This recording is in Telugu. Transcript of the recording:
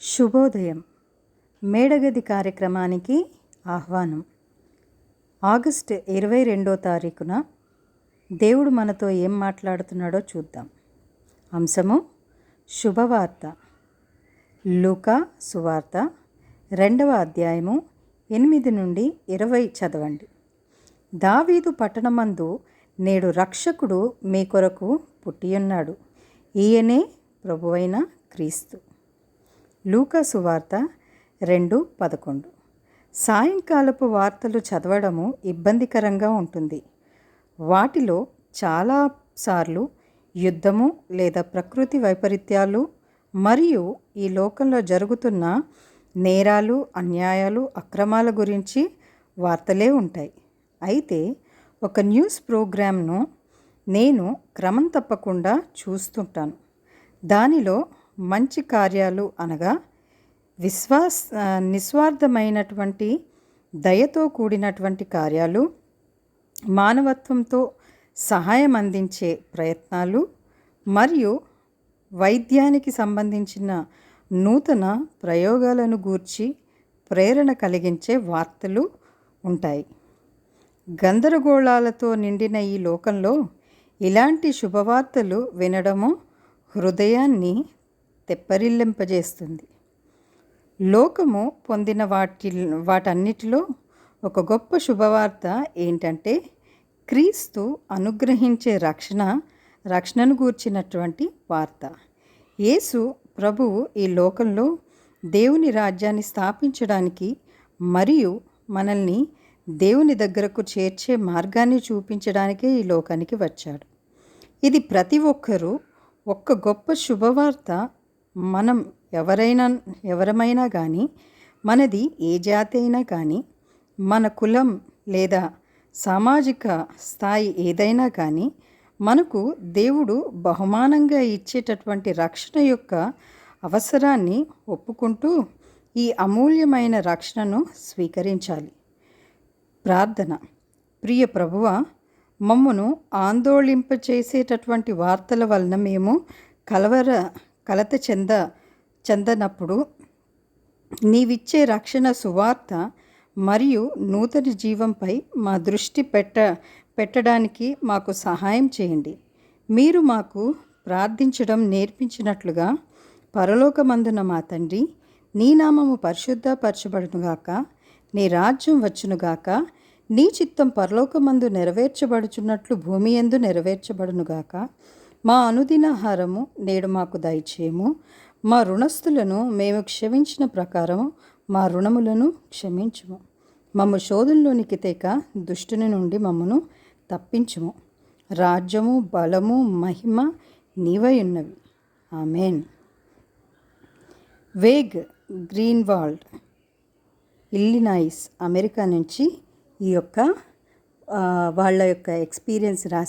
శుభోదయం. మేడగది కార్యక్రమానికి ఆహ్వానం. ఆగస్టు 22వ తారీఖున దేవుడు మనతో ఏం మాట్లాడుతున్నాడో చూద్దాం. అంశము శుభవార్త. లూకా సువార్త 2వ అధ్యాయము 8 నుండి 20 చదవండి. దావీదు పట్టణమందు నేడు రక్షకుడు మీ కొరకు పుట్టియున్నాడు, ఈయనే ప్రభువైన క్రీస్తు. లూకా సువార్త 2:11. సాయంకాలపు వార్తలు చదవడము ఇబ్బందికరంగా ఉంటుంది. వాటిలో చాలాసార్లు యుద్ధము లేదా ప్రకృతి వైపరీత్యాలు మరియు ఈ లోకంలో జరుగుతున్న నేరాలు, అన్యాయాలు, అక్రమాల గురించి వార్తలే ఉంటాయి. అయితే ఒక న్యూస్ ప్రోగ్రామ్ను నేను క్రమం తప్పకుండా చూస్తుంటాను. దానిలో మంచి కార్యాలు అనగా నిస్వార్థమైనటువంటి దయతో కూడినటువంటి కార్యాలు, మానవత్వంతో సహాయం అందించే ప్రయత్నాలు మరియు వైద్యానికి సంబంధించిన నూతన ప్రయోగాలను గూర్చి ప్రేరణ కలిగించే వార్తలు ఉంటాయి. గందరగోళాలతో నిండిన ఈ లోకంలో ఇలాంటి శుభవార్తలు వినడము హృదయాన్ని తెప్పరిల్లింపజేస్తుంది. లోకము పొందిన వాటన్నిటిలో ఒక గొప్ప శుభవార్త ఏంటంటే క్రీస్తు అనుగ్రహించే రక్షణను గూర్చినటువంటి వార్త. యేసు ప్రభువు ఈ లోకంలో దేవుని రాజ్యాన్ని స్థాపించడానికి మరియు మనల్ని దేవుని దగ్గరకు చేర్చే మార్గాన్ని చూపించడానికే ఈ లోకానికి వచ్చాడు. ఇది ప్రతి ఒక్కరూ ఒక్క గొప్ప శుభవార్త. మనం ఎవరమైనా కానీ, మనది ఏ జాతి అయినా కానీ, మన కులం లేదా సామాజిక స్థాయి ఏదైనా కానీ, మనకు దేవుడు బహుమానంగా ఇచ్చేటటువంటి రక్షణ యొక్క అవసరాన్ని ఒప్పుకుంటూ ఈ అమూల్యమైన రక్షణను స్వీకరించాలి. ప్రార్థన. ప్రియ ప్రభువా, మమ్మను ఆందోళింపచేసేటటువంటి వార్తల వలన మేము కలత చెందనప్పుడు నీవిచ్చే రక్షణ సువార్త మరియు నూతన జీవంపై మా దృష్టి పెట్టడానికి మాకు సహాయం చేయండి. మీరు మాకు ప్రార్థించడం నేర్పించినట్లుగా, పరలోకమందున మా తండ్రి, నీ నామము పరిశుద్ధపరచబడునుగాక, నీ రాజ్యం వచ్చునుగాక, నీ చిత్తం పరలోకమందు నెరవేర్చబడుచున్నట్లు భూమి యందు నెరవేర్చబడునుగాక. మా అనుదినాహారము నేడు మాకు దయచేయము. మా రుణస్థులను మేము క్షమించిన ప్రకారము మా రుణములను క్షమించుము. మమ్ము శోధనలోనికి తేక దుష్టుని నుండి మమ్మను తప్పించుము. రాజ్యము, బలము, మహిమ నీవై ఉన్నవి. ఆమెన్. వేగ్ గ్రీన్వాల్డ్, ఇల్లినాయిస్, అమెరికా నుంచి ఈ యొక్క వాళ్ళ యొక్క ఎక్స్పీరియన్స్ రాసి